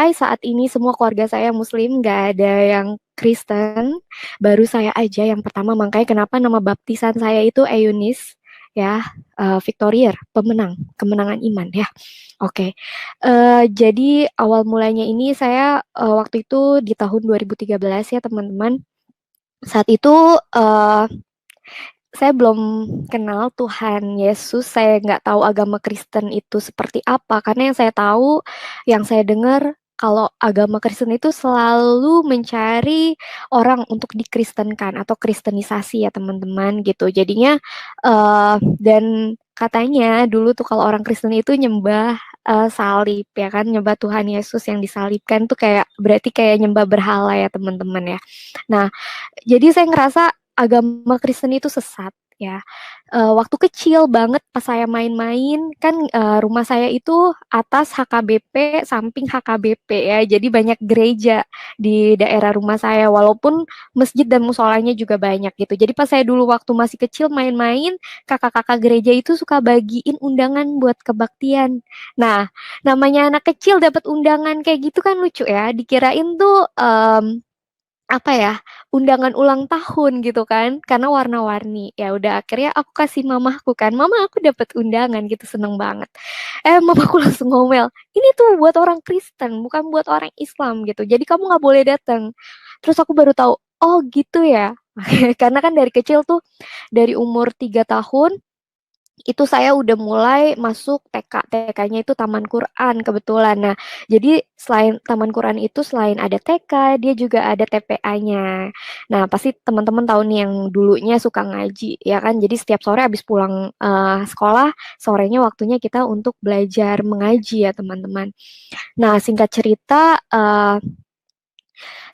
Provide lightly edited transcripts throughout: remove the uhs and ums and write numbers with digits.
sampai saat ini semua keluarga saya Muslim, nggak ada yang Kristen, baru saya aja yang pertama. Makanya kenapa nama baptisan saya itu Eunis, ya, Victorier, pemenang, kemenangan iman, ya. Oke, jadi awal mulanya ini saya waktu itu di tahun 2013 ya teman-teman. Saat itu eh, saya belum kenal Tuhan Yesus, saya nggak tahu agama Kristen itu seperti apa, karena yang saya tahu, yang saya dengar, kalau agama Kristen itu selalu mencari orang untuk dikristenkan atau kristenisasi ya teman-teman gitu. Jadinya dan katanya dulu tuh kalau orang Kristen itu nyembah salib ya kan, nyembah Tuhan Yesus yang disalibkan tuh kayak berarti kayak nyembah berhala ya teman-teman ya. Nah, jadi saya ngerasa agama Kristen itu sesat ya. Waktu kecil banget pas saya main-main kan rumah saya itu atas HKBP, samping HKBP ya. Jadi banyak gereja di daerah rumah saya walaupun masjid dan musolanya juga banyak gitu. Jadi pas saya dulu waktu masih kecil main-main, kakak-kakak gereja itu suka bagiin undangan buat kebaktian. Nah, namanya anak kecil dapat undangan kayak gitu kan lucu ya. Dikirain tuh apa ya, undangan ulang tahun gitu kan, karena warna-warni. Ya udah akhirnya aku kasih mamaku kan, "Mama, aku dapat undangan," gitu, seneng banget. Mamaku langsung ngomel, "Ini tuh buat orang Kristen, bukan buat orang Islam gitu. Jadi kamu nggak boleh datang." Terus aku baru tahu, oh gitu ya. Karena kan dari kecil tuh, dari umur 3 tahun itu saya udah mulai masuk TK. TK-nya itu Taman Quran kebetulan. Nah, jadi selain Taman Quran itu selain ada TK, dia juga ada TPA-nya. Nah, pasti teman-teman tahu nih yang dulunya suka ngaji, ya kan? Jadi setiap sore habis pulang sekolah, sorenya waktunya kita untuk belajar mengaji ya, teman-teman. Nah, singkat cerita,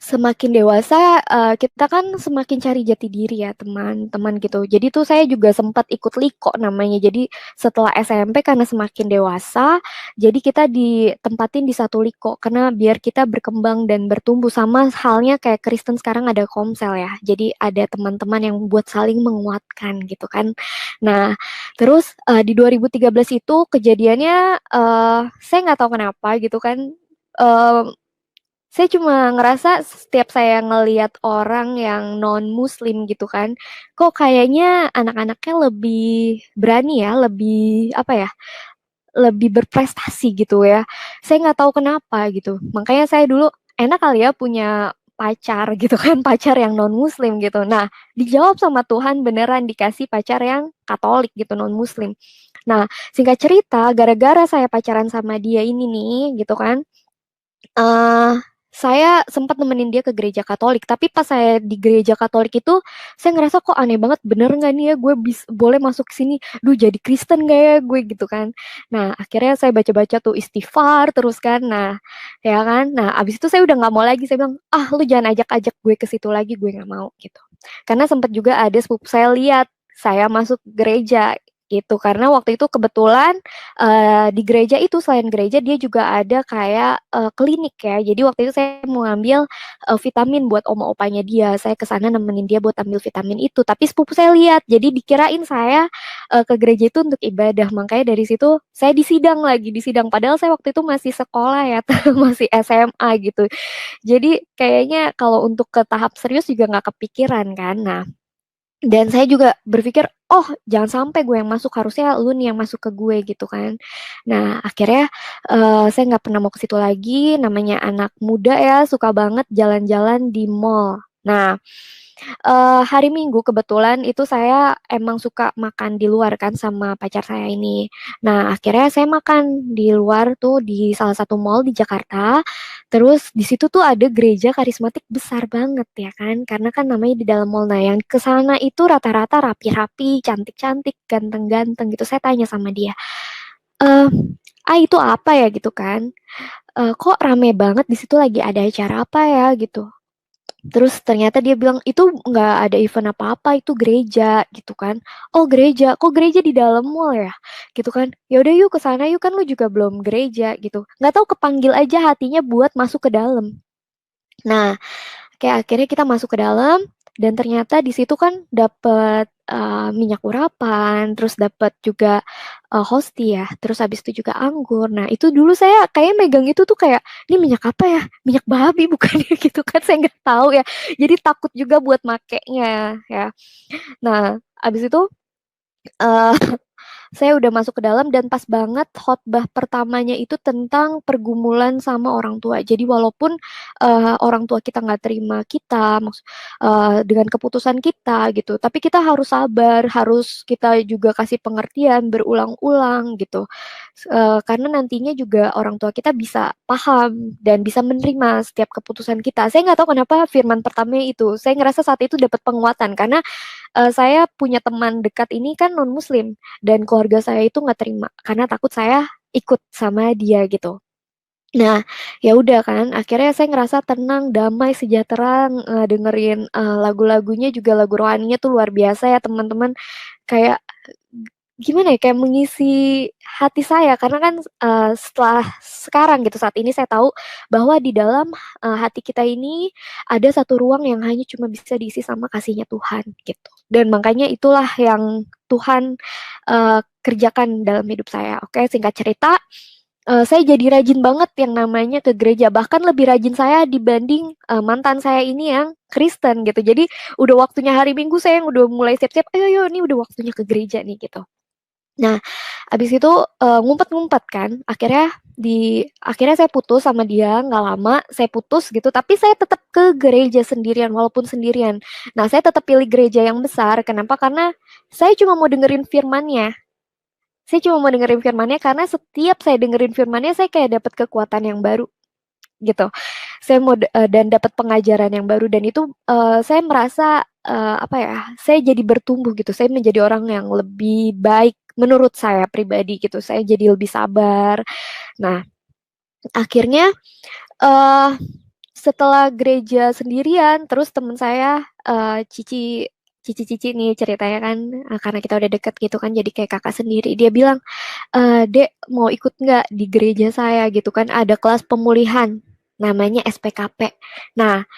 semakin dewasa, kita kan semakin cari jati diri ya teman-teman gitu. Jadi tuh saya juga sempat ikut Liko namanya. Jadi setelah SMP karena semakin dewasa, jadi kita ditempatin di satu Liko karena biar kita berkembang dan bertumbuh sama halnya kayak Kristen sekarang ada Komsel ya. Jadi ada teman-teman yang buat saling menguatkan gitu kan. Nah, terus di 2013 itu kejadiannya saya nggak tahu kenapa gitu kan. eh, saya cuma ngerasa setiap saya ngelihat orang yang non-muslim gitu kan, kok kayaknya anak-anaknya lebih berani ya, lebih apa ya, lebih berprestasi gitu ya. Saya nggak tahu kenapa gitu. Makanya saya dulu enak kali ya punya pacar gitu kan, pacar yang non-muslim gitu. Nah, dijawab sama Tuhan beneran dikasih pacar yang Katolik gitu, non-muslim. Nah, singkat cerita, gara-gara saya pacaran sama dia ini nih gitu kan, Eee, saya sempat nemenin dia ke gereja Katolik, tapi pas saya di gereja Katolik itu, saya ngerasa kok aneh banget, bener nggak nih ya gue boleh masuk ke sini? Duh jadi Kristen nggak ya gue gitu kan. Nah akhirnya saya baca-baca tuh istighfar terus kan, nah ya kan. Nah abis itu saya udah nggak mau lagi, saya bilang, "Ah lu jangan ajak-ajak gue ke situ lagi, gue nggak mau," gitu. Karena sempat juga ada sepupu saya lihat, saya masuk gereja gitu, karena waktu itu kebetulan di gereja itu selain gereja dia juga ada kayak, klinik ya. Jadi waktu itu saya mau ngambil, vitamin buat oma opanya dia. Saya ke sana nemenin dia buat ambil vitamin itu, tapi sepupu saya lihat, jadi dikirain saya, ke gereja itu untuk ibadah. Makanya dari situ saya disidang lagi, disidang. Padahal saya waktu itu masih sekolah ya, masih SMA gitu. Jadi kayaknya kalau untuk ke tahap serius juga nggak kepikiran kan. Nah, dan saya juga berpikir, "Oh, jangan sampai gue yang masuk, harusnya lu nih yang masuk ke gue," gitu kan. Nah, akhirnya, saya nggak pernah mau ke situ lagi, namanya anak muda ya, suka banget jalan-jalan di mall. Nah, hari Minggu kebetulan itu saya emang suka makan di luar kan sama pacar saya ini. Nah, akhirnya saya makan di luar tuh di salah satu mall di Jakarta. Terus di situ tuh ada gereja karismatik besar banget ya kan, karena kan namanya di dalam mall. Nah, yang ke sana itu rata-rata rapi-rapi, cantik-cantik, ganteng-ganteng gitu. Saya tanya sama dia, "Eee, itu apa ya?" Gitu kan. "Kok rame banget di situ lagi ada acara apa ya?" Gitu. Terus ternyata dia bilang, "Itu nggak ada event apa-apa, itu gereja," gitu kan. "Oh gereja, kok gereja di dalam mall ya?" Gitu kan. "Ya udah yuk ke sana yuk, kan lu juga belum gereja," gitu. Nggak tahu kepanggil aja hatinya buat masuk ke dalam. Nah, kayak akhirnya kita masuk ke dalam dan ternyata di situ kan dapet minyak urapan, terus dapat juga, hostia, terus habis itu juga anggur. Nah, itu dulu saya kayak megang itu tuh kayak, "Ini minyak apa ya? Minyak babi bukan ya?" Gitu kan, saya nggak tahu ya. Jadi takut juga buat makainya ya. Nah, habis itu, eee saya udah masuk ke dalam dan pas banget khotbah pertamanya itu tentang pergumulan sama orang tua. Jadi walaupun, orang tua kita nggak terima kita, dengan keputusan kita gitu, tapi kita harus sabar, harus kita juga kasih pengertian berulang-ulang gitu. Karena nantinya juga orang tua kita bisa paham dan bisa menerima setiap keputusan kita. Saya nggak tahu kenapa firman pertamanya itu, saya ngerasa saat itu dapat penguatan karena saya punya teman dekat ini kan non-muslim dan keluarga saya itu nggak terima karena takut saya ikut sama dia gitu. Nah, ya udah kan akhirnya saya ngerasa tenang, damai, sejahtera, dengerin, lagu-lagunya juga lagu rohaninya tuh luar biasa ya teman-teman. Kayak gimana ya, kayak mengisi hati saya karena kan, setelah sekarang gitu saat ini saya tahu bahwa di dalam, hati kita ini ada satu ruang yang hanya cuma bisa diisi sama kasihnya Tuhan gitu. Dan makanya itulah yang Tuhan, kerjakan dalam hidup saya. Oke, singkat cerita, saya jadi rajin banget yang namanya ke gereja, bahkan lebih rajin saya dibanding, mantan saya ini yang Kristen gitu. Jadi udah waktunya hari Minggu saya yang udah mulai siap-siap, "Ayo ayo, ini udah waktunya ke gereja nih," gitu. Nah, abis itu, ngumpet-ngumpet kan, akhirnya saya putus sama dia, nggak lama saya putus gitu, tapi saya tetap ke gereja sendirian, walaupun sendirian. Nah, saya tetap pilih gereja yang besar, kenapa? Karena saya cuma mau dengerin firman-Nya. Saya cuma mau dengerin firman-Nya karena setiap saya dengerin firman-Nya, saya kayak dapat kekuatan yang baru, gitu. Saya mau dan dapat pengajaran yang baru dan itu, saya merasa, apa ya, saya jadi bertumbuh gitu, saya menjadi orang yang lebih baik menurut saya pribadi gitu, saya jadi lebih sabar. Nah, akhirnya, eee, setelah gereja sendirian, terus temen saya, cici-cici nih ceritanya kan, karena kita udah deket gitu kan, jadi kayak kakak sendiri, dia bilang, "Dek, mau ikut nggak di gereja saya?" Gitu kan, ada kelas pemulihan, namanya SPKP. Nah,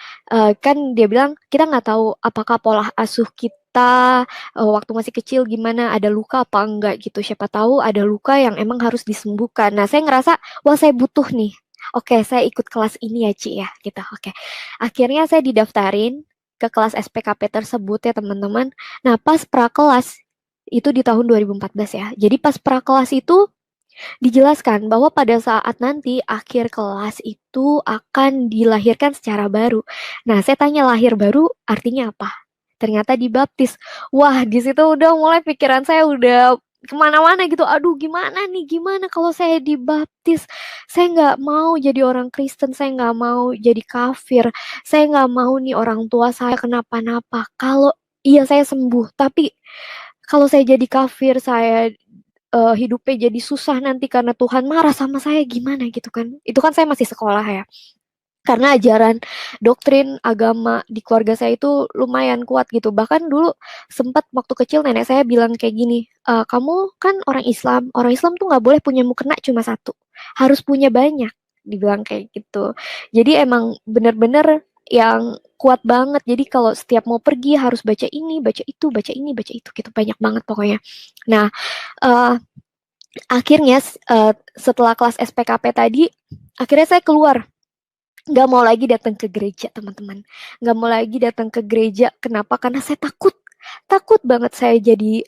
kan dia bilang, "Kita nggak tahu apakah pola asuh kita, waktu masih kecil gimana, ada luka apa enggak," gitu. Siapa tahu ada luka yang emang harus disembuhkan. Nah, saya ngerasa, "Wah, saya butuh nih. Oke, saya ikut kelas ini ya, Ci, ya," gitu, oke. Akhirnya saya didaftarin ke kelas SPKP tersebut ya, teman-teman. Nah, pas prakelas, itu di tahun 2014 ya. Jadi pas prakelas itu dijelaskan bahwa pada saat nanti akhir kelas itu akan dilahirkan secara baru. Nah, saya tanya lahir baru artinya apa? Ternyata dibaptis. Wah, di situ udah mulai pikiran saya udah kemana-mana gitu. Aduh, gimana nih? Gimana kalau saya dibaptis? Saya nggak mau jadi orang Kristen. Saya nggak mau jadi kafir. Saya nggak mau nih orang tua saya kenapa-napa. Kalau iya saya sembuh, tapi kalau saya jadi kafir, saya hidupnya jadi susah nanti karena Tuhan marah sama saya gimana gitu kan. Itu kan saya masih sekolah ya. Karena ajaran doktrin agama di keluarga saya itu lumayan kuat gitu. Bahkan dulu sempat waktu kecil nenek saya bilang kayak gini, "Kamu kan orang Islam tuh nggak boleh punya mukena cuma satu, harus punya banyak," dibilang kayak gitu. Jadi emang bener-bener yang kuat banget. Jadi kalau setiap mau pergi harus baca ini, baca itu, baca ini, baca itu gitu, banyak banget pokoknya. Nah, eee akhirnya setelah kelas SPKP tadi, akhirnya saya keluar, nggak mau lagi datang ke gereja teman-teman, nggak mau lagi datang ke gereja, kenapa? Karena saya takut, takut banget saya jadi,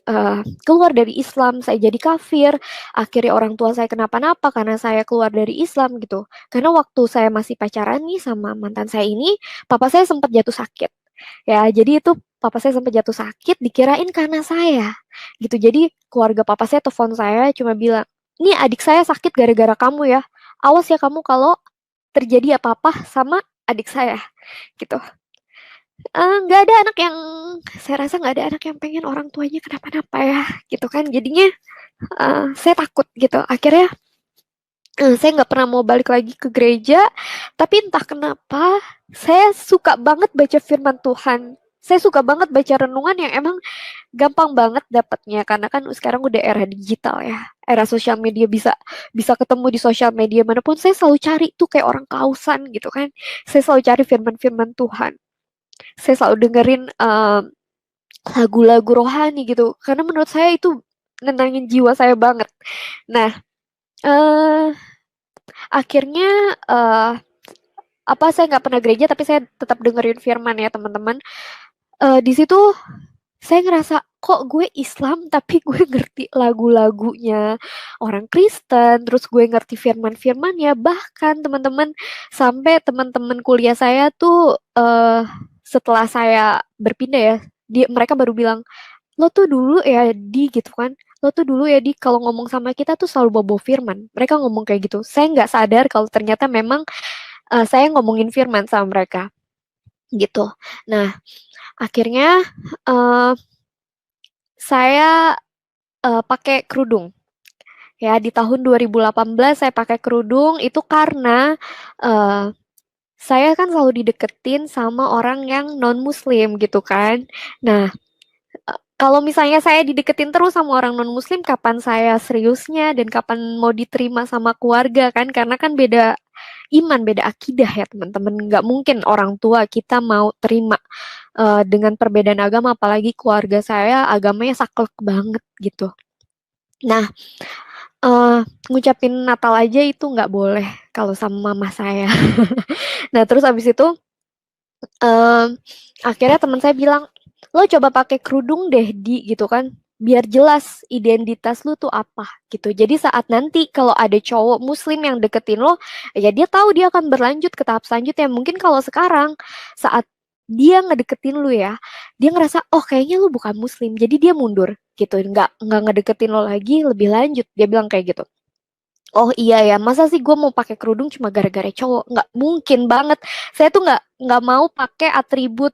keluar dari Islam, saya jadi kafir, akhirnya orang tua saya kenapa-napa karena saya keluar dari Islam gitu. Karena waktu saya masih pacaran nih sama mantan saya ini, papa saya sempat jatuh sakit. Ya, jadi itu papa saya sampai jatuh sakit dikirain karena saya, gitu. Jadi keluarga papa saya telepon saya cuma bilang, "Nih adik saya sakit gara-gara kamu ya, awas ya kamu kalau terjadi apa-apa sama adik saya," gitu. Nggak ada anak yang saya rasa nggak ada anak yang pengen orang tuanya kenapa-napa ya, gitu kan. Jadinya, saya takut gitu. Akhirnya, saya nggak pernah mau balik lagi ke gereja, tapi entah kenapa saya suka banget baca firman Tuhan. Saya suka banget baca renungan yang emang gampang banget dapatnya karena kan sekarang udah era digital ya, era sosial media bisa bisa ketemu di sosial media manapun. Saya selalu cari tuh kayak orang kausan gitu kan. Saya selalu cari firman-firman Tuhan. Saya selalu dengerin lagu-lagu rohani gitu. Karena menurut saya itu nenangin jiwa saya banget. Nah, eh akhirnya eh apa saya nggak pernah gereja tapi saya tetap dengerin firman ya teman-teman. Di situ saya ngerasa kok gue Islam tapi gue ngerti lagu-lagunya orang Kristen, terus gue ngerti firman-firmannya, bahkan teman-teman sampai teman-teman kuliah saya tuh setelah saya berpindah ya, mereka baru bilang, lo tuh dulu ya di gitu kan, lo tuh dulu ya di kalau ngomong sama kita tuh selalu bawa firman. Mereka ngomong kayak gitu. Saya nggak sadar kalau ternyata memang saya ngomongin firman sama mereka gitu. Nah, akhirnya uh, saya pakai kerudung. Ya, di tahun 2018 saya pakai kerudung itu karena uh, saya kan selalu dideketin sama orang yang non-muslim gitu kan. Nah, kalau misalnya saya dideketin terus sama orang non-muslim, kapan saya seriusnya dan kapan mau diterima sama keluarga kan? Karena kan beda iman, beda akidah ya teman-teman. Nggak mungkin orang tua kita mau terima dengan perbedaan agama, apalagi keluarga saya agamanya saklek banget gitu. Nah, ngucapin Natal aja itu nggak boleh kalau sama mama saya. Nah, terus abis itu um, akhirnya teman saya bilang, lo coba pakai kerudung deh di gitu kan, biar jelas identitas lu tuh apa gitu. Jadi saat nanti kalau ada cowok muslim yang deketin lo, ya dia tahu dia akan berlanjut ke tahap selanjutnya. Mungkin kalau sekarang saat dia ngedeketin lu ya, dia ngerasa oh kayaknya lu bukan muslim, jadi dia mundur gitu, nggak ngedeketin lo lagi lebih lanjut. Dia bilang kayak gitu. Oh iya ya, masa sih gue mau pakai kerudung cuma gara-gara cowok? Nggak mungkin banget. Saya tuh nggak mau pakai atribut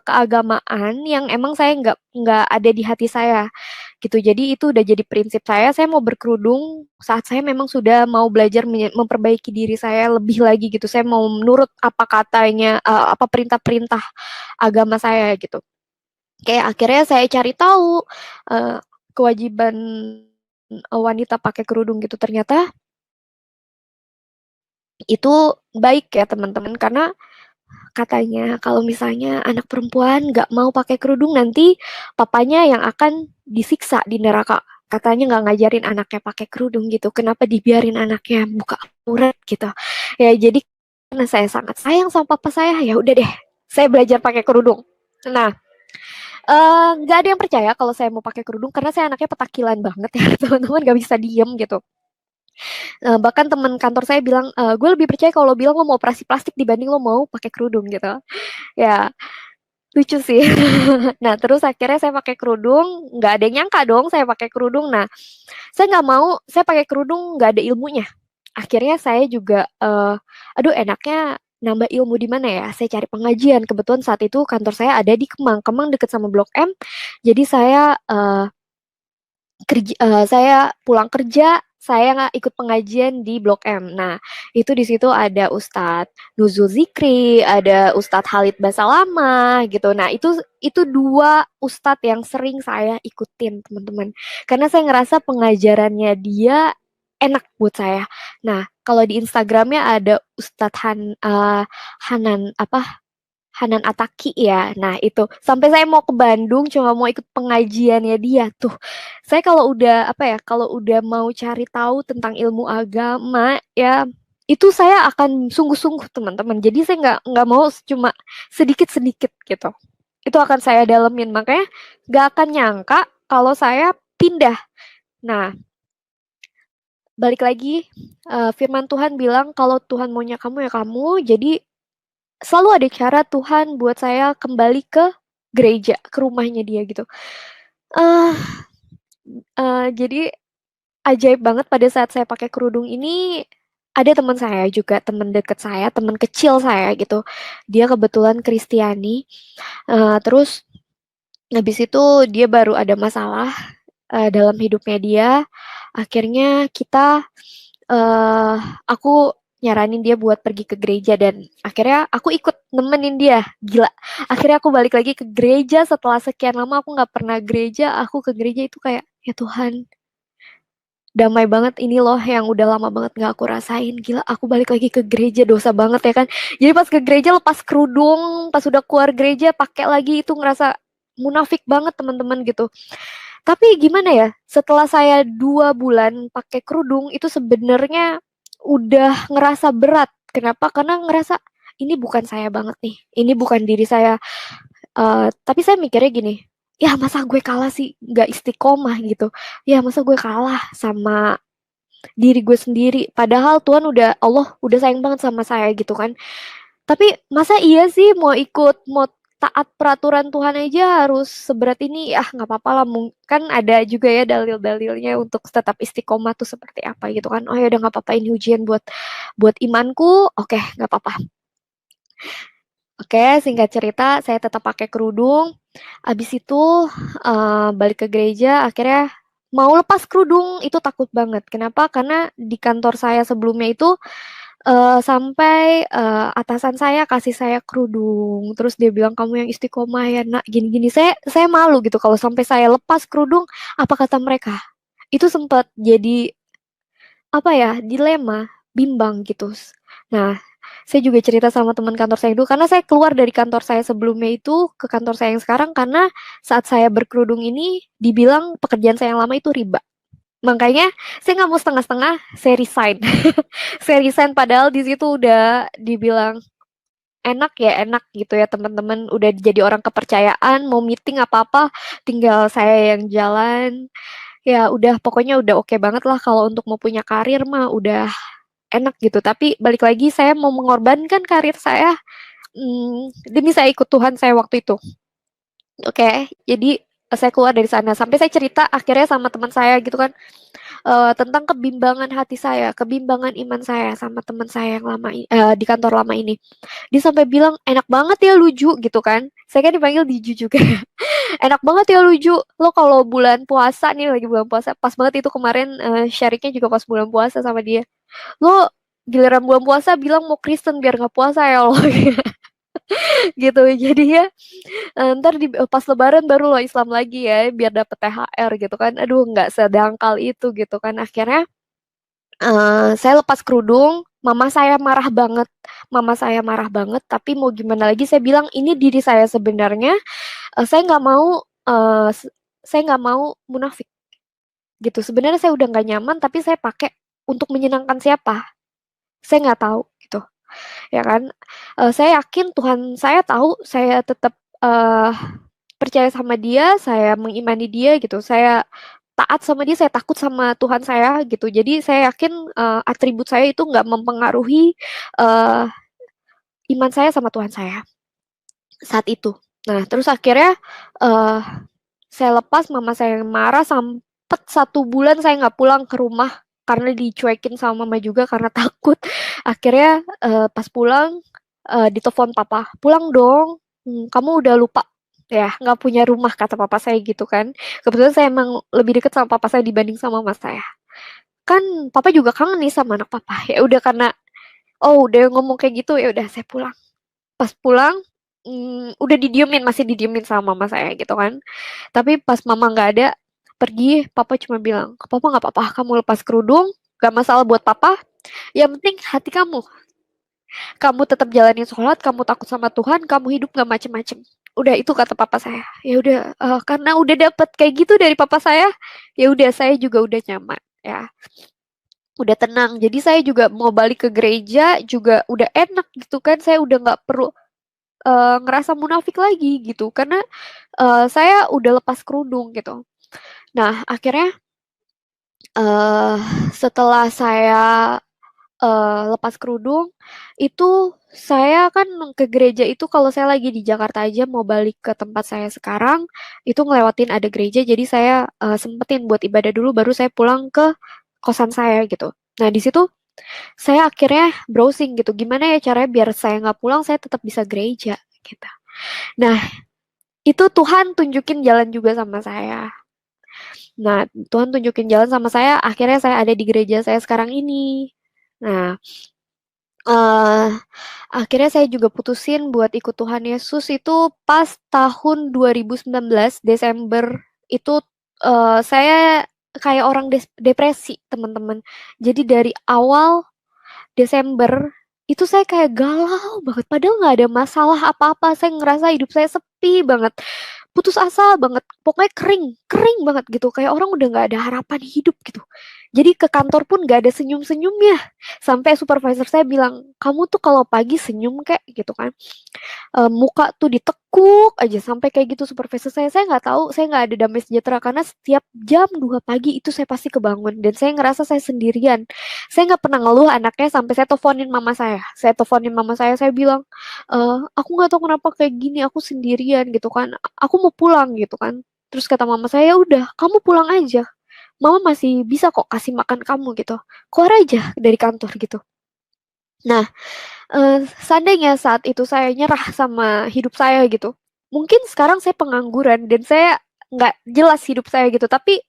keagamaan yang emang saya nggak ada di hati saya gitu. Jadi itu udah jadi prinsip saya. Saya mau berkerudung saat saya memang sudah mau belajar memperbaiki diri saya lebih lagi gitu. Saya mau menurut apa katanya, apa perintah-perintah agama saya gitu. Kayak akhirnya saya cari tahu kewajiban wanita pakai kerudung gitu. Ternyata itu baik ya teman-teman karena katanya kalau misalnya anak perempuan nggak mau pakai kerudung nanti papanya yang akan disiksa di neraka. Katanya nggak ngajarin anaknya pakai kerudung gitu. Kenapa dibiarin anaknya buka aurat gitu? Ya jadi karena saya sangat sayang sama papa saya, ya udah deh, saya belajar pakai kerudung. Nah, nggak ada yang percaya kalau saya mau pakai kerudung karena saya anaknya petakilan banget ya teman-teman, nggak bisa diem gitu. Bahkan teman kantor saya bilang, gue lebih percaya kalau lo bilang lo mau operasi plastik dibanding lo mau pakai kerudung gitu. Ya, lucu sih. Nah, terus akhirnya saya pakai kerudung, nggak ada yang nyangka dong saya pakai kerudung. Nah, saya nggak mau, saya pakai kerudung nggak ada ilmunya. Akhirnya saya juga, aduh enaknya nambah ilmu di mana ya? Saya cari pengajian. Kebetulan saat itu kantor saya ada di Kemang. Kemang deket sama Blok M. Jadi saya pulang kerja, saya nggak ikut pengajian di Blok M. Nah, itu di situ ada Ustadz Nuzul Zikri, ada Ustadz Halid Basalama gitu. Nah, itu dua Ustadz yang sering saya ikutin, teman-teman. Karena saya ngerasa pengajarannya dia enak buat saya. Nah, kalau di Instagramnya ada Ustadz Hanan apa Hanan Ataki ya. Nah, itu sampai saya mau ke Bandung cuma mau ikut pengajiannya dia tuh. Saya kalau udah apa ya, kalau udah mau cari tahu tentang ilmu agama ya itu saya akan sungguh-sungguh teman-teman. Jadi saya nggak mau cuma sedikit-sedikit gitu. Itu akan saya dalemin. Makanya nggak akan nyangka kalau saya pindah. Nah, balik lagi firman Tuhan bilang kalau Tuhan maunya kamu ya kamu. Jadi selalu ada cara Tuhan buat saya kembali ke gereja, ke rumahnya dia gitu. Eh jadi ajaib banget pada saat saya pakai kerudung ini ada teman saya juga, teman dekat saya, teman kecil saya gitu. Dia kebetulan Kristiani. Terus habis itu dia baru ada masalah dalam hidupnya dia. Akhirnya eh aku nyaranin dia buat pergi ke gereja dan akhirnya aku ikut nemenin dia. Gila. Akhirnya aku balik lagi ke gereja setelah sekian lama aku nggak pernah gereja. Aku ke gereja itu kayak ya Tuhan, damai banget ini loh yang udah lama banget nggak aku rasain. Gila, aku balik lagi ke gereja, dosa banget ya kan. Jadi pas ke gereja lepas kerudung, pas udah keluar gereja pakai lagi itu ngerasa munafik banget teman-teman gitu. Tapi gimana ya, setelah saya 2 bulan pakai kerudung itu sebenarnya udah ngerasa berat. Kenapa? Karena ngerasa ini bukan saya banget nih, ini bukan diri saya. Tapi saya mikirnya gini, ya masa gue kalah sih, nggak istiqomah gitu. Ya masa gue kalah sama diri gue sendiri. Padahal Tuhan Allah udah sayang banget sama saya gitu kan. Tapi masa iya sih mau taat peraturan Tuhan aja harus seberat ini? Ah, nggak apa-apa lah. Kan ada juga ya dalil-dalilnya untuk tetap istiqomah tuh seperti apa gitu kan. Oh ya udah nggak apa-apa, ini ujian buat imanku. Oke, nggak apa-apa. Oke, singkat cerita saya tetap pakai kerudung. Abis itu balik ke gereja, akhirnya mau lepas kerudung itu takut banget. Kenapa? Karena di kantor saya sebelumnya itu sampai, atasan saya kasih saya kerudung, terus dia bilang, "Kamu yang istiqomah ya, Nak," gini-gini. Saya malu gitu kalau sampai saya lepas kerudung, apa kata mereka. Itu sempat jadi, apa ya, dilema, bimbang gitu. Nah, saya juga cerita sama teman kantor saya dulu, karena saya keluar dari kantor saya sebelumnya itu ke kantor saya yang sekarang, karena saat saya berkerudung ini dibilang pekerjaan saya yang lama itu riba. Makanya saya nggak mau setengah-setengah, saya resign. Saya resign padahal di situ udah dibilang enak ya, enak gitu ya teman-teman, udah jadi orang kepercayaan, mau meeting apa-apa tinggal saya yang jalan. Ya udah pokoknya udah oke banget lah kalau untuk mau punya karir mah udah enak gitu. Tapi balik lagi saya mau mengorbankan karir saya demi saya ikut Tuhan saya waktu itu. Oke, jadi saya keluar dari sana sampai saya cerita akhirnya sama teman saya gitu kan, tentang kebimbangan hati saya, kebimbangan iman saya sama teman saya yang di kantor lama ini. Dia sampai bilang, "Enak banget ya lu Ju," gitu kan. Saya kan dipanggil di Ju juga. "Enak banget ya lu Ju, lo kalau bulan puasa nih lagi bulan puasa," pas banget itu kemarin, sharing juga pas bulan puasa sama dia. "Lo giliran bulan puasa bilang mau Kristen biar nggak puasa ya lo," gitu. Jadinya, entar pas lebaran baru lo Islam lagi ya biar dapet THR gitu kan. Aduh nggak sedangkal itu gitu kan. Akhirnya saya lepas kerudung, mama saya marah banget, tapi mau gimana lagi saya bilang, "Ini diri saya sebenarnya, saya nggak mau, saya nggak mau munafik," gitu. Sebenarnya saya udah nggak nyaman, tapi saya pakai untuk menyenangkan siapa? Saya nggak tahu gitu, ya kan. Saya yakin Tuhan saya tahu saya tetap, percaya sama Dia, saya mengimani Dia gitu, saya taat sama Dia, saya takut sama Tuhan saya gitu. Jadi saya yakin, atribut saya itu nggak mempengaruhi, eee, iman saya sama Tuhan saya saat itu. Nah, terus akhirnya, eee, saya lepas, mama saya yang marah, sempet 1 bulan saya nggak pulang ke rumah karena dicuekin sama mama juga karena takut. Akhirnya, pas pulang, ditelepon papa, "Pulang dong, kamu udah lupa ya nggak punya rumah," kata papa saya gitu kan. Kebetulan saya emang lebih dekat sama papa saya dibanding sama mama saya. Kan papa juga kangen nih sama anak papa, ya udah karena, oh udah ngomong kayak gitu, ya udah saya pulang. Pas pulang, udah masih didiemin sama mama saya gitu kan. Tapi pas mama nggak ada, pergi, papa cuma bilang, "Papa nggak apa-apa, kamu lepas kerudung, nggak masalah buat papa, yang penting hati kamu. Kamu tetap jalanin sholat, kamu takut sama Tuhan, kamu hidup nggak macem-macem." Udah itu kata papa saya. Ya udah, karena udah dapet kayak gitu dari papa saya, ya udah saya juga udah nyaman ya, udah tenang. Jadi saya juga mau balik ke gereja juga udah enak gitu kan, saya udah nggak perlu ngerasa munafik lagi gitu, karena, saya udah lepas kerudung gitu. Nah akhirnya, eee, setelah saya, lepas kerudung, itu saya kan ke gereja itu kalau saya lagi di Jakarta aja mau balik ke tempat saya sekarang, itu ngelewatin ada gereja jadi saya, sempetin buat ibadah dulu baru saya pulang ke kosan saya gitu. Nah di situ, saya akhirnya browsing gitu, gimana ya caranya biar saya nggak pulang saya tetap bisa gereja, gitu. Nah itu Tuhan tunjukin jalan juga sama saya. Nah, Tuhan tunjukin jalan sama saya, akhirnya saya ada di gereja saya sekarang ini. Nah, eee, akhirnya saya juga putusin buat ikut Tuhan Yesus itu pas tahun 2019 Desember itu, saya kayak orang depresi, teman-teman. Jadi dari awal Desember, itu saya kayak galau banget, padahal nggak ada masalah apa-apa, saya ngerasa hidup saya sepi banget. putus asa banget, pokoknya kering, kering banget gitu, kayak orang udah nggak ada harapan hidup gitu. Jadi ke kantor pun nggak ada senyum-senyumnya. Sampai supervisor saya bilang, kamu tuh kalau pagi senyum kayak gitu kan. Muka tuh ditekuk aja sampai kayak gitu supervisor saya nggak tahu, saya nggak ada damai sejahtera karena setiap jam 2 pagi itu saya pasti kebangun dan saya ngerasa saya sendirian. Saya nggak pernah ngeluh anaknya sampai saya teleponin mama saya bilang, aku nggak tahu kenapa kayak gini, aku sendirian gitu kan, aku mau pulang gitu kan. Terus kata mama saya, "Ya udah, kamu pulang aja. Mama masih bisa kok kasih makan kamu gitu. Keluar aja dari kantor gitu." Nah, seandainya saat itu saya nyerah sama hidup saya gitu, mungkin sekarang saya pengangguran dan saya nggak jelas hidup saya gitu. Tapi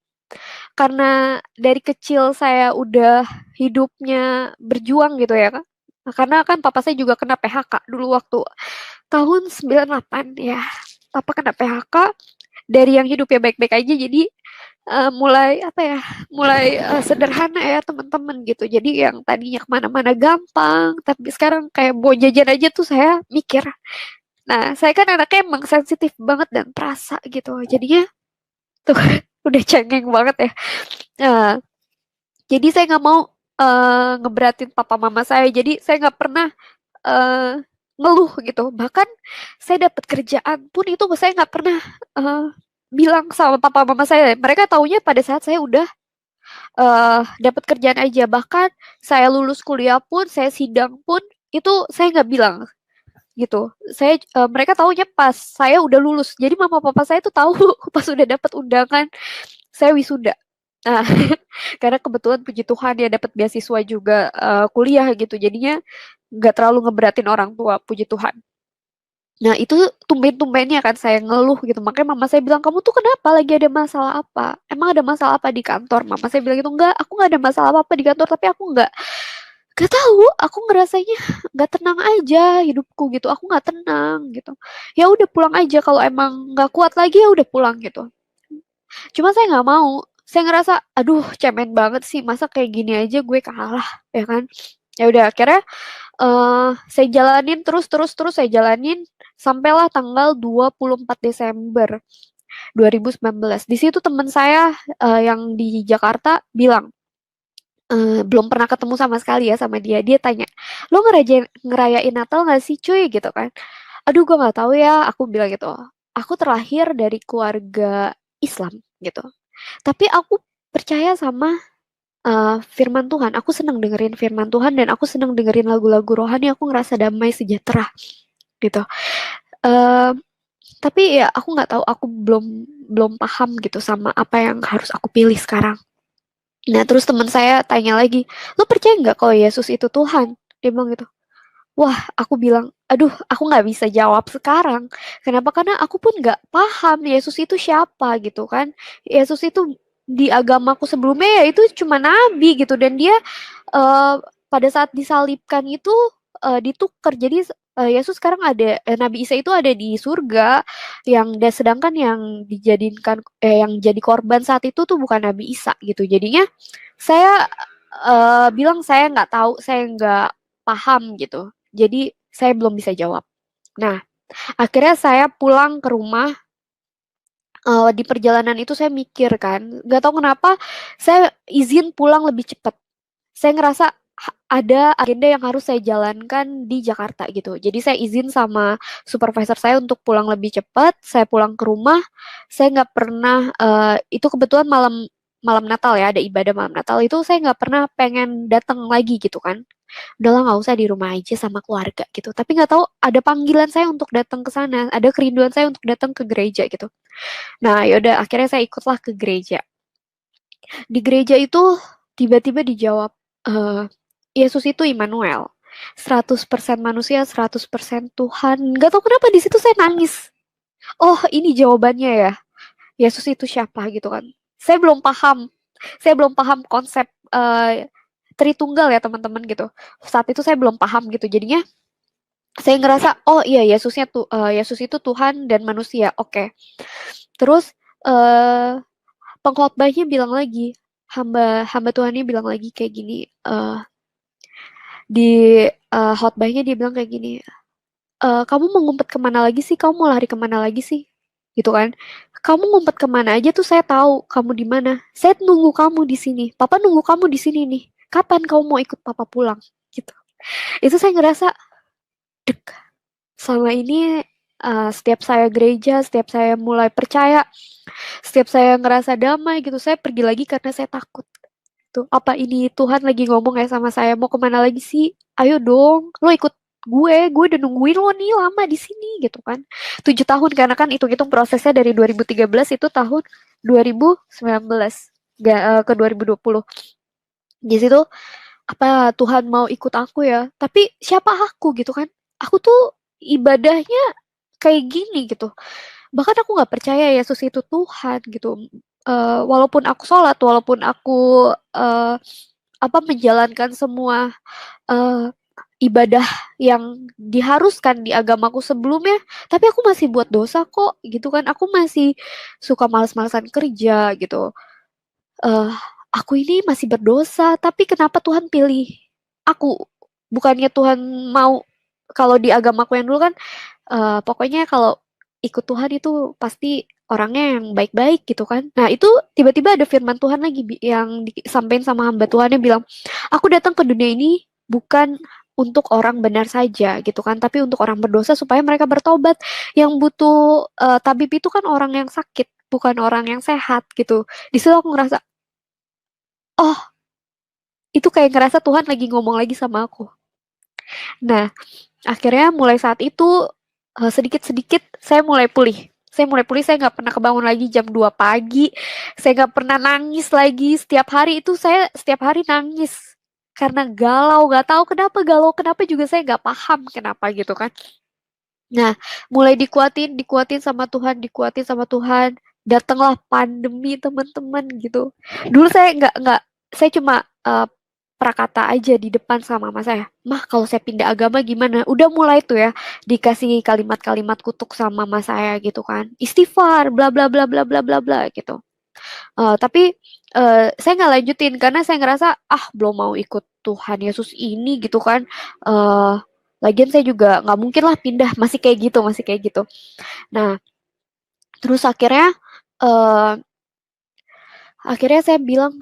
karena dari kecil saya udah hidupnya berjuang gitu ya, Kak. Nah, karena kan papa saya juga kena PHK dulu waktu tahun 98 ya. Papa kena PHK dari yang hidupnya baik-baik aja jadi mulai apa ya, mulai sederhana ya teman-teman gitu. Jadi yang tadinya kemana-mana gampang, tapi sekarang kayak mau jajan aja tuh saya mikir. Nah, saya kan anaknya emang sensitif banget dan perasa gitu. Jadinya tuh udah cengeng banget ya. Nah, jadi saya nggak mau ngeberatin papa mama saya. Jadi saya nggak pernah eh, ngeluh gitu. Bahkan saya dapat kerjaan pun itu saya nggak pernah eh, bilang sama papa mama saya. Mereka taunya pada saat saya udah dapat kerjaan aja. Bahkan saya lulus kuliah pun, saya sidang pun itu saya nggak bilang gitu. Mereka taunya pas saya udah lulus. Jadi mama papa saya tuh tahu pas udah dapat undangan saya wisuda. Nah, karena kebetulan puji Tuhan ya dapat beasiswa juga kuliah gitu. Jadinya nggak terlalu ngeberatin orang tua, puji Tuhan. Nah, itu tumben-tumbennya kan saya ngeluh gitu. Makanya mama saya bilang, kamu tuh kenapa? Lagi ada masalah apa? Emang ada masalah apa di kantor? Mama saya bilang gitu, enggak, aku nggak ada masalah apa-apa di kantor, tapi aku nggak tahu, aku ngerasanya nggak tenang aja hidupku gitu. Aku nggak tenang gitu. Ya udah pulang aja kalau emang nggak kuat lagi ya udah pulang gitu. Cuma saya nggak mau. Saya ngerasa, aduh, cemen banget sih. Masa kayak gini aja gue kalah, ya kan? Ya udah akhirnya saya jalanin terus saya jalanin sampailah tanggal 24 Desember 2019. Di situ teman saya yang di Jakarta bilang belum pernah ketemu sama sekali ya sama dia. Dia tanya, lo ngerayain Natal nggak sih cuy gitu kan? Aduh gue nggak tahu ya. Aku bilang gitu. Aku terlahir dari keluarga Islam gitu. Tapi aku percaya sama firman Tuhan. Aku senang dengerin firman Tuhan dan aku senang dengerin lagu-lagu rohani. Aku ngerasa damai sejahtera gitu. Eh, tapi ya aku nggak tahu. Aku belum belum paham gitu sama apa yang harus aku pilih sekarang. Nah terus teman saya tanya lagi, lo percaya nggak kalau Yesus itu Tuhan? Dia bilang gitu. Wah, aku bilang, aduh, aku nggak bisa jawab sekarang. Kenapa? Karena aku pun nggak paham Yesus itu siapa gitu kan. Yesus itu di agamaku sebelumnya ya itu cuma nabi gitu dan dia eh, pada saat disalibkan itu ditukar. Jadi Yesus sekarang ada Nabi Isa itu ada di surga sedangkan yang yang jadi korban saat itu tuh bukan Nabi Isa gitu. Jadinya saya bilang saya nggak tahu, saya nggak paham gitu. Jadi saya belum bisa jawab. Nah, akhirnya saya pulang ke rumah. Di perjalanan itu saya mikir kan, nggak tahu kenapa saya izin pulang lebih cepat. Saya ngerasa ada agenda yang harus saya jalankan di Jakarta gitu. Jadi saya izin sama supervisor saya untuk pulang lebih cepat. Saya pulang ke rumah. Saya nggak pernah itu kebetulan malam malam Natal ya, ada ibadah malam Natal itu saya nggak pernah pengen datang lagi gitu kan. Udahlah nggak usah di rumah aja sama keluarga gitu. Tapi nggak tahu ada panggilan saya untuk datang ke sana, ada kerinduan saya untuk datang ke gereja gitu. Nah, yaudah akhirnya saya ikutlah ke gereja. Di gereja itu tiba-tiba dijawab, eh, Yesus itu Immanuel. 100% manusia, 100% Tuhan. Gak tahu kenapa di situ saya nangis. Oh, ini jawabannya ya. Yesus itu siapa gitu kan. Saya belum paham. Saya belum paham konsep Tritunggal ya teman-teman gitu. Saat itu saya belum paham gitu. Jadinya saya ngerasa, oh iya Yesus itu Tuhan dan manusia. Oke. Terus eh pengkhotbahnya bilang lagi, hamba hamba Tuhannya bilang lagi kayak gini, di khotbahnya dia bilang kayak gini, kamu mau ngumpet kemana lagi sih? Kamu mau lari kemana lagi sih? gitu kan. Kamu ngumpet kemana aja tuh saya tahu kamu di mana. Saya nunggu kamu di sini. Papa nunggu kamu di sini nih. Kapan kamu mau ikut papa pulang? Gitu. Itu saya ngerasa dek. Selama ini setiap saya gereja, setiap saya mulai percaya, setiap saya ngerasa damai gitu, saya pergi lagi karena saya takut. Tuh, apa ini Tuhan lagi ngomong ya sama saya, mau kemana lagi sih? Ayo dong, lo ikut gue udah nungguin lo nih lama di sini gitu kan. 7 tahun karena kan hitung-hitung prosesnya dari 2013 itu tahun 2019 ke 2020. Di situ apa Tuhan mau ikut aku ya? Tapi siapa aku gitu kan? Aku tuh ibadahnya kayak gini gitu. Bahkan aku nggak percaya Yesus itu Tuhan gitu. Walaupun aku sholat, walaupun aku menjalankan semua eh, ibadah yang diharuskan di agamaku sebelumnya, tapi aku masih buat dosa kok gitu kan. Aku masih suka males-malesan kerja gitu. eh aku ini masih berdosa, tapi kenapa Tuhan pilih aku? Bukannya Tuhan mau, kalau di agamaku yang dulu kan, pokoknya kalau ikut Tuhan itu pasti orangnya yang baik-baik gitu kan. Nah itu tiba-tiba ada firman Tuhan lagi yang disampaikan sama hamba Tuhan yang bilang, aku datang ke dunia ini bukan untuk orang benar saja gitu kan, tapi untuk orang berdosa supaya mereka bertobat. Yang butuh tabib itu kan orang yang sakit, bukan orang yang sehat gitu. Di situ aku ngerasa, oh, itu kayak ngerasa Tuhan lagi ngomong lagi sama aku. Nah, akhirnya mulai saat itu sedikit-sedikit saya mulai pulih. Saya nggak pernah kebangun lagi jam 2 pagi. Saya nggak pernah nangis lagi. Setiap hari itu saya setiap hari nangis. Karena galau, nggak tahu kenapa galau, kenapa juga saya nggak paham kenapa gitu kan. Nah, mulai dikuatin sama Tuhan. Datanglah pandemi teman-teman gitu. Dulu saya nggak, saya cuma prakata aja di depan sama mama saya. Mah, kalau saya pindah agama gimana? Udah mulai tuh ya dikasih kalimat-kalimat kutuk sama mama saya gitu kan. Istighfar, bla bla bla bla bla bla bla gitu. Tapi saya nggak lanjutin karena saya ngerasa belum mau ikut Tuhan Yesus ini gitu kan. Eh Lagian saya juga nggak mungkin lah pindah, masih kayak gitu, masih kayak gitu. Nah, terus eh, akhirnya saya bilang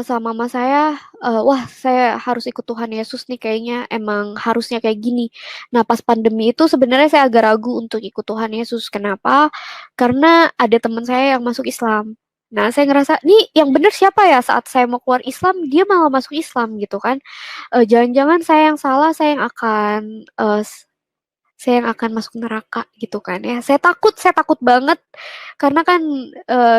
sama mama saya, wah saya harus ikut Tuhan Yesus nih kayaknya emang harusnya kayak gini. Nah pas pandemi itu sebenarnya saya agak ragu untuk ikut Tuhan Yesus. Kenapa? Karena ada teman saya yang masuk Islam. Nah saya ngerasa, nih yang bener siapa ya, saat saya mau keluar Islam, dia malah masuk Islam gitu kan. Jangan-jangan saya yang salah, saya yang akan masuk neraka gitu kan ya. Saya takut banget karena kan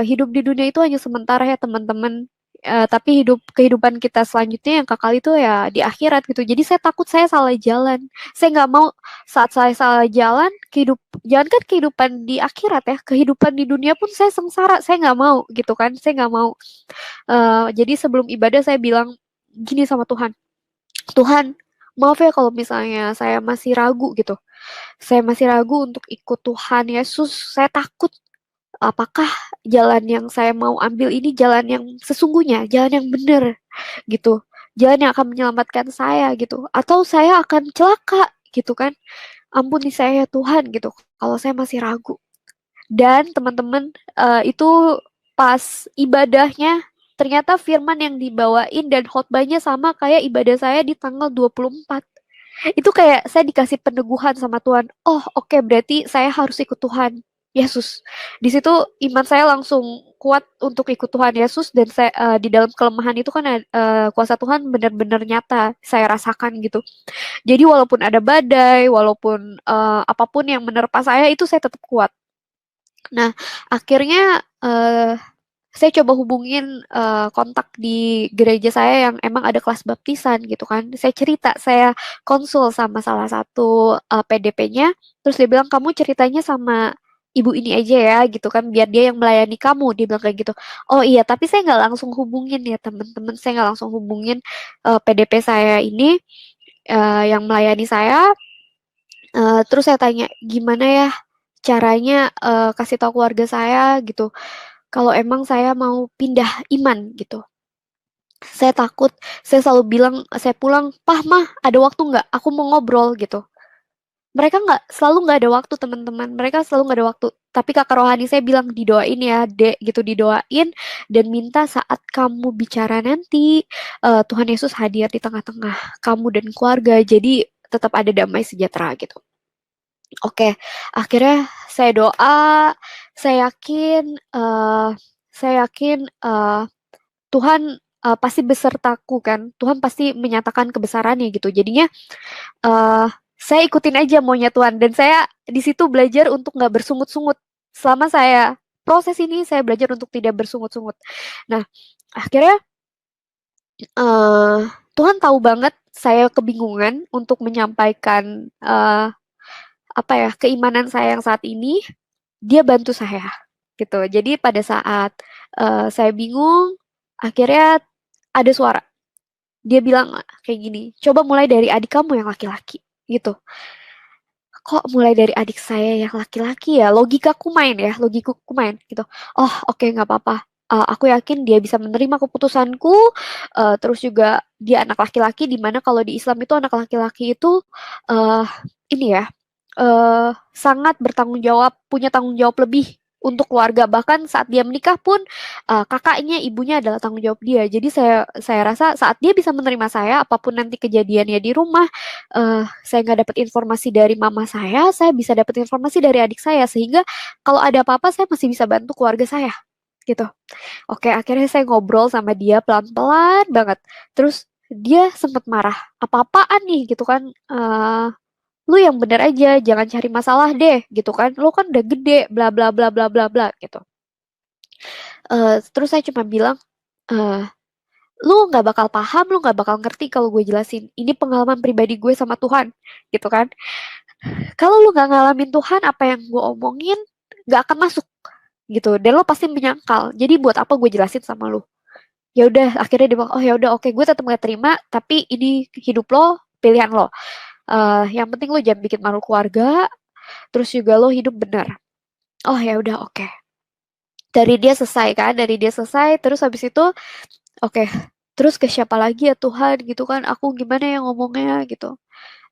hidup di dunia itu hanya sementara ya teman-teman. Tapi kehidupan kita selanjutnya yang kekal itu ya di akhirat gitu. Jadi saya takut saya salah jalan. Saya nggak mau saat saya salah jalan, jangan kan kehidupan di akhirat ya, kehidupan di dunia pun saya sengsara. Saya nggak mau gitu kan. Saya nggak mau. Jadi sebelum ibadah saya bilang gini sama Tuhan. Tuhan, maaf ya kalau misalnya saya masih ragu gitu. Saya masih ragu untuk ikut Tuhan Yesus. Saya takut apakah jalan yang saya mau ambil ini jalan yang sesungguhnya, jalan yang benar gitu. Jalan yang akan menyelamatkan saya gitu. Atau saya akan celaka gitu kan. Ampuni saya ya Tuhan gitu. Kalau saya masih ragu. Dan teman-teman itu pas ibadahnya ternyata firman yang dibawain dan khotbahnya sama kayak ibadah saya di tanggal 24. Itu kayak saya dikasih peneguhan sama Tuhan. Oh, oke, berarti saya harus ikut Tuhan Yesus. Di situ iman saya langsung kuat untuk ikut Tuhan Yesus dan saya di dalam kelemahan itu kan kuasa Tuhan benar-benar nyata saya rasakan gitu. Jadi walaupun ada badai, walaupun apapun yang menerpa saya itu saya tetap kuat. Nah, akhirnya saya coba hubungin kontak di gereja saya yang emang ada kelas baptisan gitu kan. Saya cerita, saya konsul sama salah satu PDP-nya, terus dia bilang kamu ceritanya sama ibu ini aja ya gitu kan, biar dia yang melayani kamu. Dia bilang kayak gitu. Oh iya, tapi saya nggak langsung hubungin ya teman-teman, saya nggak langsung hubungin PDP saya ini yang melayani saya. Terus saya tanya gimana ya caranya kasih tahu keluarga saya gitu kalau emang saya mau pindah iman gitu. Saya takut, saya selalu bilang, saya pulang, Pah, Mah, ada waktu nggak? Aku mau ngobrol gitu. Mereka nggak, selalu nggak ada waktu teman-teman. Mereka selalu nggak ada waktu. tapi kakak rohani saya bilang didoain ya, Dek, gitu didoain dan minta saat kamu bicara nanti Tuhan Yesus hadir di tengah-tengah kamu dan keluarga. Jadi tetap ada damai sejahtera gitu. Oke, akhirnya saya doa, saya yakin, saya yakin Tuhan pasti besertaku kan, Tuhan pasti menyatakan kebesarannya gitu. Jadinya saya ikutin aja maunya Tuhan dan saya di situ belajar untuk nggak bersungut-sungut. Selama saya proses ini saya belajar untuk tidak bersungut-sungut. Nah, akhirnya eh Tuhan tahu banget saya kebingungan untuk menyampaikan apa ya keimanan saya yang saat ini. Dia bantu saya gitu. Jadi pada saat saya bingung, akhirnya ada suara. Dia bilang kayak gini, coba mulai dari adik kamu yang laki-laki gitu. Kok mulai dari adik saya yang laki-laki ya? Logikaku main ya, logikaku main gitu. Oh oke nggak apa-apa. Aku yakin dia bisa menerima keputusanku. Terus juga dia anak laki-laki, di mana kalau di Islam itu anak laki-laki itu uh, ini ya sangat bertanggung jawab, punya tanggung jawab lebih untuk keluarga. Bahkan saat dia menikah pun kakaknya, ibunya adalah tanggung jawab dia. Jadi saya rasa saat dia bisa menerima saya, apapun nanti kejadiannya di rumah, saya nggak dapat informasi dari mama saya bisa dapat informasi dari adik saya sehingga kalau ada apa-apa saya masih bisa bantu keluarga saya gitu. Oke, akhirnya saya ngobrol sama dia pelan-pelan banget. Terus dia sempat marah, apa-apaan nih gitu kan? Lu yang bener aja, jangan cari masalah deh gitu kan. Lu kan udah gede, bla bla bla bla bla bla gitu. Terus saya cuma bilang, eh lu nggak bakal paham, lu nggak bakal ngerti kalau gue jelasin. Ini pengalaman pribadi gue sama Tuhan, gitu kan. Kalau lu nggak ngalamin Tuhan, apa yang gue omongin nggak akan masuk, gitu. Dan lo pasti menyangkal. Jadi buat apa gue jelasin sama lu? Ya udah, akhirnya dia bilang, oh ya udah, oke, gue tetap nggak terima. Tapi ini hidup lo, pilihan lo. Yang penting lo jangan bikin malu keluarga. Terus juga lo hidup benar. Oh ya udah, oke. Dari dia selesai kan, dari dia selesai. Terus habis itu, oke. Terus ke siapa lagi ya Tuhan gitu kan? Aku gimana ya ngomongnya gitu.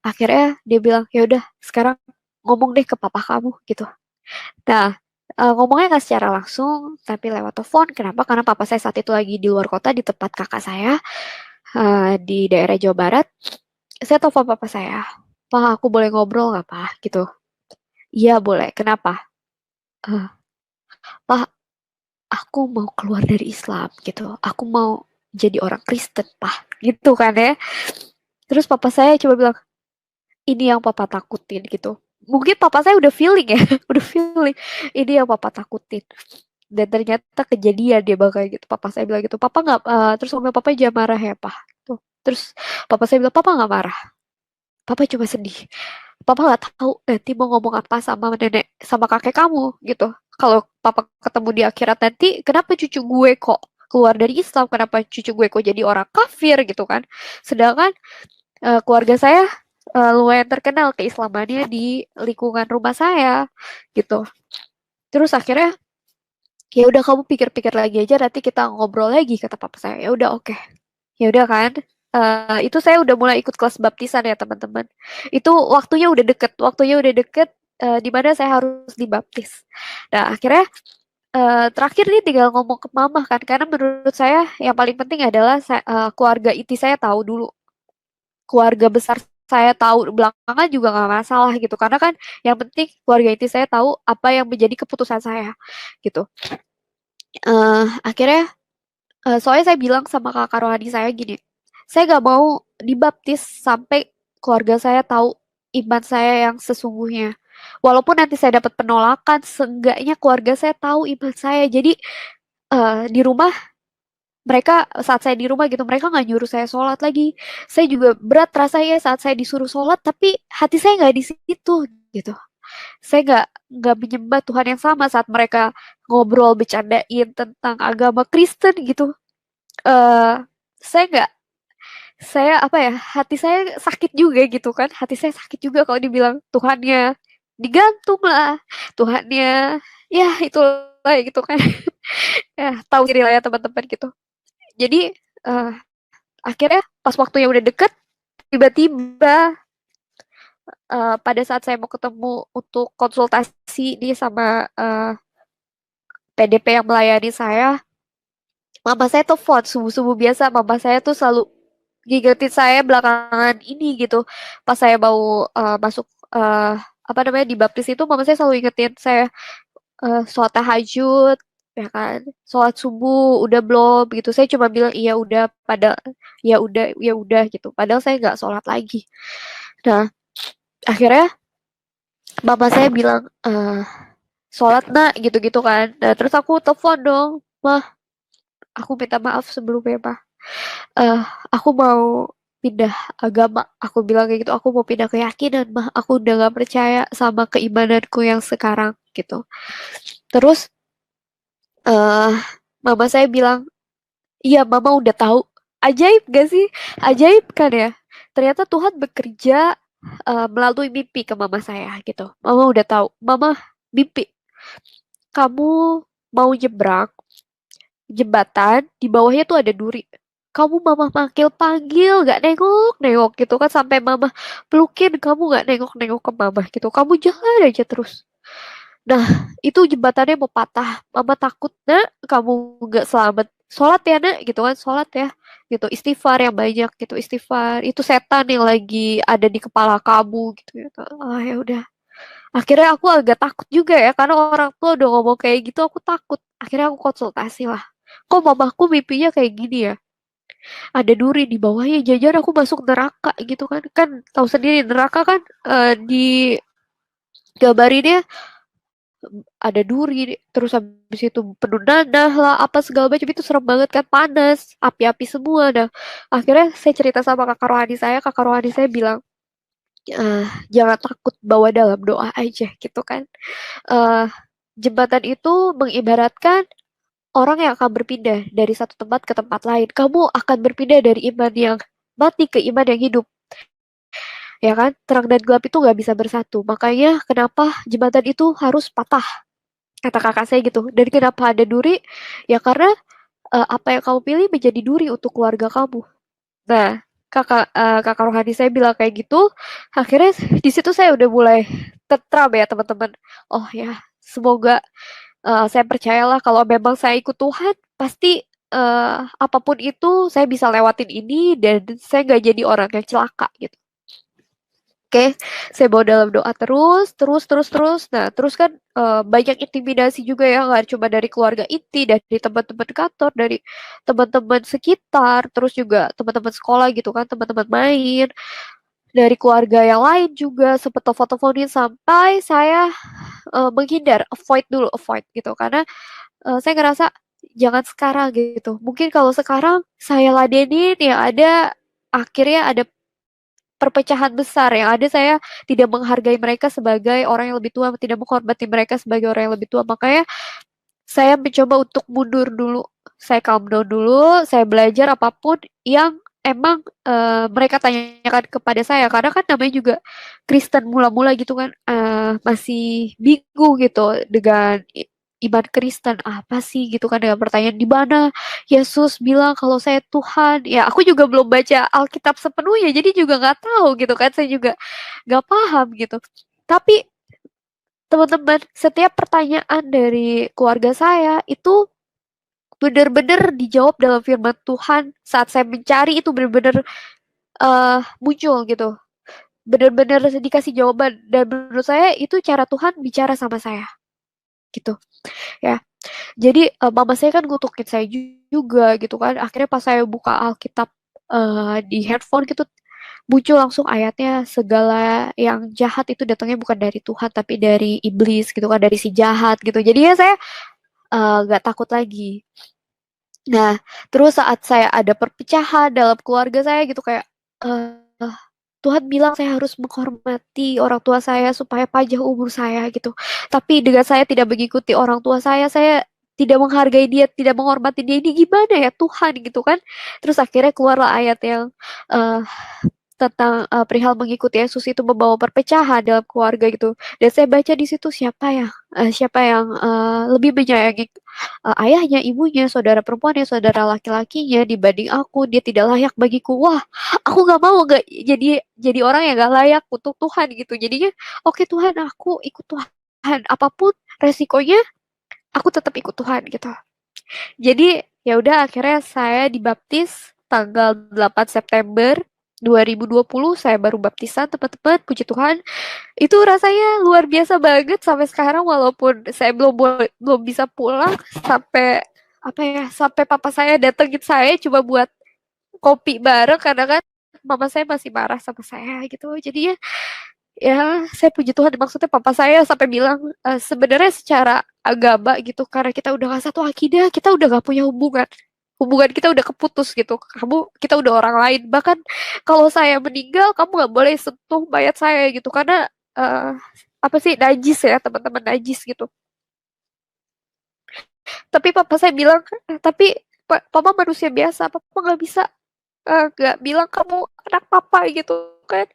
Akhirnya dia bilang, ya udah sekarang ngomong deh ke papa kamu gitu. Nah, ngomongnya nggak secara langsung, tapi lewat telepon. Kenapa? Karena papa saya saat itu lagi di luar kota di tempat kakak saya di daerah Jawa Barat. Saya telepon papa saya, Pak, aku boleh ngobrol nggak, Pak? Gitu. Iya boleh. Kenapa? "Eh, Pak, aku mau keluar dari Islam gitu. Aku mau jadi orang Kristen, Pak. Gitu kan ya. Terus papa saya coba bilang, ini yang papa takutin gitu. Mungkin papa saya udah feeling ya, udah feeling. Ini yang papa takutin. Dan ternyata kejadian dia bakal gitu. Papa saya bilang gitu, papa nggak, terus ngomel papa jangan marah ya, Pak. Tuh. Terus papa saya bilang, papa nggak marah. Papa cuma sedih. Papa nggak tahu nanti mau ngomong apa sama nenek, sama kakek kamu gitu. Kalau papa ketemu di akhirat nanti, kenapa cucu gue kok keluar dari Islam? Kenapa cucu gue kok jadi orang kafir gitu kan? Sedangkan keluarga saya lumayan terkenal keislamannya di lingkungan rumah saya gitu. Terus akhirnya ya udah kamu pikir-pikir lagi aja nanti kita ngobrol lagi kata papa saya. Ya udah oke. Ya udah kan. Itu saya udah mulai ikut kelas baptisan ya teman-teman. Itu waktunya udah deket di mana saya harus dibaptis. Nah akhirnya terakhir nih tinggal ngomong ke mama kan karena menurut saya yang paling penting adalah keluarga inti saya tahu dulu keluarga besar saya tahu belakangan juga nggak masalah gitu karena kan yang penting keluarga inti saya tahu apa yang menjadi keputusan saya gitu. Akhirnya soalnya saya bilang sama kakak rohani saya gini, saya nggak mau dibaptis sampai keluarga saya tahu iman saya yang sesungguhnya. Walaupun nanti saya dapat penolakan, seenggaknya keluarga saya tahu iman saya. Jadi di rumah mereka saat saya di rumah gitu mereka nggak nyuruh saya sholat lagi. Saya juga berat rasanya saat saya disuruh sholat, tapi hati saya nggak di situ gitu. Saya nggak menyembah Tuhan yang sama saat mereka ngobrol bercandain tentang agama Kristen gitu. eh saya nggak saya apa ya hati saya sakit juga gitu kan hati saya sakit juga kalau dibilang Tuhannya digantung lah Tuhannya ya itulah gitu kan ya tahu diri lah ya teman-teman gitu jadi eh, akhirnya pas waktunya udah deket tiba-tiba pada saat saya mau ketemu untuk konsultasi nih sama PDP yang melayani saya, mama saya telepon subuh-subuh biasa. Mama saya tuh selalu ngingetin saya belakangan ini gitu. Pas saya mau masuk apa namanya dibaptis itu, mama saya selalu ingetin saya sholat tahajud, ya kan, sholat subuh udah belum gitu. Saya cuma bilang iya udah, pada ya udah gitu. Padahal saya nggak sholat lagi. Nah, akhirnya mama saya bilang sholat nak gitu-gitu kan. Nah, terus aku telepon dong, mah, aku minta maaf sebelumnya, mah. eh aku mau pindah agama. Aku bilang kayak gitu, aku mau pindah keyakinan, mah. Aku udah gak percaya sama keimananku yang sekarang gitu. Terus eh mama saya bilang, iya mama udah tahu. Ajaib gak sih? Ajaib kan ya? Ternyata Tuhan bekerja melalui mimpi ke mama saya gitu. Mama udah tahu. Mama mimpi, kamu mau nyebrang jembatan, di bawahnya tuh ada duri. Kamu mama panggil, gak nengok gitu kan, sampai mama pelukin, kamu gak nengok ke mama gitu. Kamu jalan aja terus. Nah, itu jembatannya mau patah. Mama takut, nak, kamu gak selamat. Sholat ya, nak, gitu kan, sholat ya. Gitu, istighfar yang banyak gitu, istighfar. Itu setan yang lagi ada di kepala kamu gitu. Gitu. Ah, ya udah. Akhirnya aku agak takut juga ya, karena orang tua udah ngomong kayak gitu, aku takut. Akhirnya aku konsultasi lah. Kok mamaku mimpinya kayak gini ya? Ada duri di bawahnya, jajan aku masuk neraka gitu kan. Kan tahu sendiri neraka kan digambarinnya ada duri, terus habis itu penuh nanah lah, apa segala macam, itu serem banget kan, panas, api-api semua. Nah, akhirnya saya cerita sama kakak rohani saya bilang, jangan takut, bawa dalam doa aja gitu kan. Eh, Jembatan itu mengibaratkan orang yang akan berpindah dari satu tempat ke tempat lain. Kamu akan berpindah dari iman yang mati ke iman yang hidup. Ya kan? Terang dan gelap itu nggak bisa bersatu. Makanya kenapa jembatan itu harus patah. Kata kakak saya gitu. Dan kenapa ada duri? Ya karena apa yang kamu pilih menjadi duri untuk keluarga kamu. Nah, kakak rohani saya bilang kayak gitu. Akhirnya di situ saya udah mulai tentram ya teman-teman. Oh ya, semoga saya percayalah kalau memang saya ikut Tuhan, pasti apapun itu saya bisa lewatin ini dan saya nggak jadi orang yang celaka gitu. Oke, saya bawa dalam doa terus, terus, terus, terus. Nah, terus kan banyak intimidasi juga ya, nggak cuma dari keluarga inti, dari teman-teman kantor, dari teman-teman sekitar, terus juga teman-teman sekolah gitu kan, teman-teman main, dari keluarga yang lain juga sempet telepon-teleponin, sampai saya menghindar, avoid gitu, karena saya ngerasa jangan sekarang gitu. Mungkin kalau sekarang saya ladenin, yang ada akhirnya ada perpecahan besar, yang ada saya tidak menghargai mereka sebagai orang yang lebih tua, tidak menghormati mereka sebagai orang yang lebih tua. Makanya saya mencoba untuk mundur dulu. Saya calm down dulu, saya belajar apapun yang emang mereka tanyakan kepada saya. Karena kan namanya juga Kristen mula-mula gitu kan, masih bingung gitu dengan iman Kristen apa sih gitu kan, dengan pertanyaan di mana Yesus bilang kalau saya Tuhan. Ya aku juga belum baca Alkitab sepenuhnya, jadi juga nggak tahu gitu kan, saya juga nggak paham gitu. Tapi teman-teman, setiap pertanyaan dari keluarga saya itu benar-benar dijawab dalam firman Tuhan. Saat saya mencari itu benar-benar muncul gitu. Benar-benar dikasih jawaban, dan menurut saya itu cara Tuhan bicara sama saya gitu ya. Jadi mama saya kan ngutukin saya juga gitu kan. Akhirnya pas saya buka Alkitab di handphone gitu, muncul langsung ayatnya, segala yang jahat itu datangnya bukan dari Tuhan tapi dari iblis gitu kan, dari si jahat gitu. Jadi ya saya nggak takut lagi. Nah, terus saat saya ada perpecahan dalam keluarga saya gitu, kayak eh Tuhan bilang saya harus menghormati orang tua saya supaya panjang umur saya gitu. Tapi dengan saya tidak mengikuti orang tua saya tidak menghargai dia, tidak menghormati dia, ini gimana ya Tuhan gitu kan. Terus akhirnya keluarlah ayat yang eh tentang perihal mengikuti Yesus itu membawa perpecahan dalam keluarga gitu. Dan saya baca di situ siapa yang lebih menyayangi ayahnya, ibunya, saudara perempuannya, saudara laki-lakinya dibanding aku, dia tidak layak bagiku. Wah, aku nggak mau nggak jadi orang yang nggak layak untuk Tuhan gitu. Jadinya, oke Tuhan, aku ikut Tuhan. Apapun resikonya, aku tetap ikut Tuhan gitu. Jadi ya udah akhirnya saya dibaptis tanggal 8 September 2020 saya baru baptisan teman-teman, puji Tuhan. Itu rasanya luar biasa banget sampai sekarang walaupun saya belum bisa pulang sampai apa ya, sampai papa saya datengin saya coba buat kopi bareng karena kan mama saya masih marah sama saya gitu. Jadinya ya saya puji Tuhan maksudnya papa saya sampai bilang sebenarnya secara agama gitu karena kita udah gak satu akidah kita udah gak punya hubungan kita udah keputus gitu kita udah orang lain bahkan kalau saya meninggal kamu nggak boleh sentuh mayat saya gitu karena apa sih najis ya teman-teman najis gitu tapi papa saya bilang tapi papa manusia biasa papa nggak bisa nggak bilang kamu anak papa gitu kan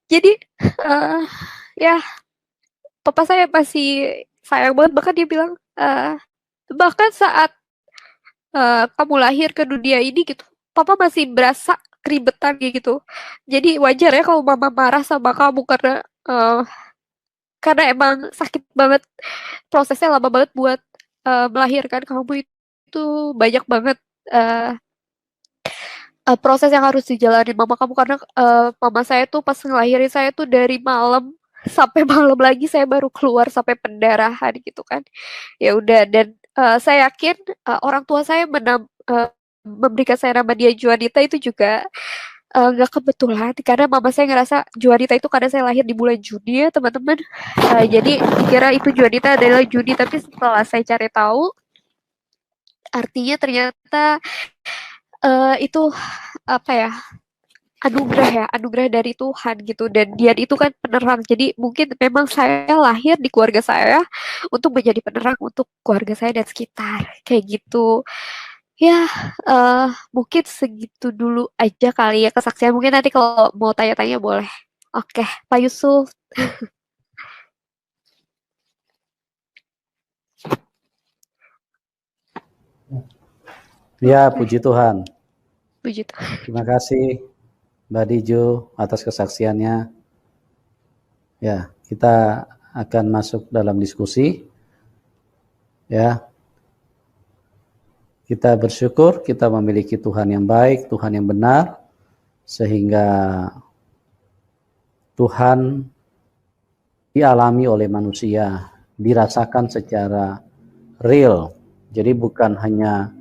jadi eh, ya papa saya masih sayang banget bahkan dia bilang bahkan saat kamu lahir ke dunia ini gitu papa masih berasa keribetan gitu jadi wajar ya kalau mama marah sama kamu eh, karena emang sakit banget prosesnya lama banget buat melahirkan kamu itu banyak banget eh, proses yang harus dijalani mama kamu karena mama saya tuh pas ngelahirin saya tuh dari malam sampai malam lagi saya baru keluar sampai pendarahan gitu kan ya udah dan saya yakin orang tua saya memberikan saya nama dia Juanita itu juga nggak kebetulan karena mama saya ngerasa Juanita itu karena saya lahir di bulan Juni ya teman-teman. Jadi dikira itu Juanita adalah Juni tapi setelah saya cari tahu artinya ternyata itu apa ya anugerah dari Tuhan gitu dan dia itu kan penerang jadi mungkin memang saya lahir di keluarga saya untuk menjadi penerang untuk keluarga saya dan sekitar kayak gitu ya mungkin segitu dulu aja kali ya kesaksian mungkin nanti kalau mau tanya-tanya boleh oke Pak Yusuf Ya, puji Tuhan. puji Tuhan. Terima kasih Mbak Dijo atas kesaksiannya. Ya, kita akan masuk dalam diskusi. Ya, kita bersyukur kita memiliki Tuhan yang baik, Tuhan yang benar, sehingga Tuhan dialami oleh manusia, dirasakan secara real. Jadi bukan hanya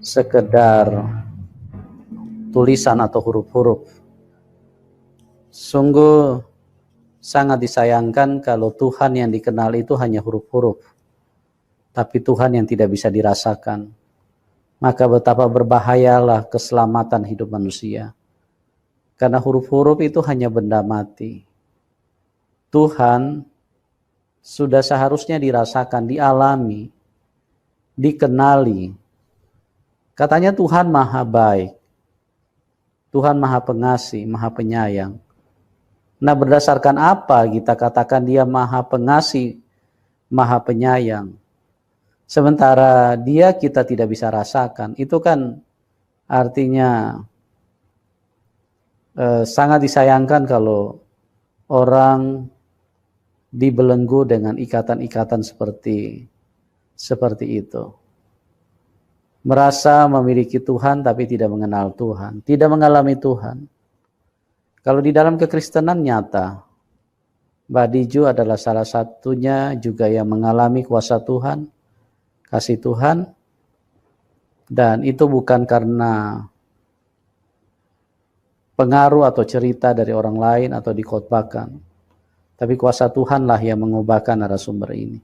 sekedar tulisan atau huruf-huruf. Sungguh sangat disayangkan kalau Tuhan yang dikenal itu hanya huruf-huruf, tapi Tuhan yang tidak bisa dirasakan. Maka betapa berbahayalah keselamatan hidup manusia. Karena huruf-huruf itu hanya benda mati. Tuhan sudah seharusnya dirasakan, dialami, dikenali. Katanya Tuhan maha baik, Tuhan maha pengasih, maha penyayang. Nah, berdasarkan apa kita katakan dia maha pengasih, maha penyayang? Sementara dia kita tidak bisa rasakan. Itu kan artinya sangat disayangkan kalau orang dibelenggu dengan ikatan-ikatan seperti itu. Merasa memiliki Tuhan tapi tidak mengenal Tuhan, tidak mengalami Tuhan. Kalau di dalam kekristenan nyata, Mbak Diju adalah salah satunya juga yang mengalami kuasa Tuhan, kasih Tuhan, dan itu bukan karena pengaruh atau cerita dari orang lain atau dikhotbahkan, tapi kuasa Tuhanlah yang mengubahkan narasumber ini.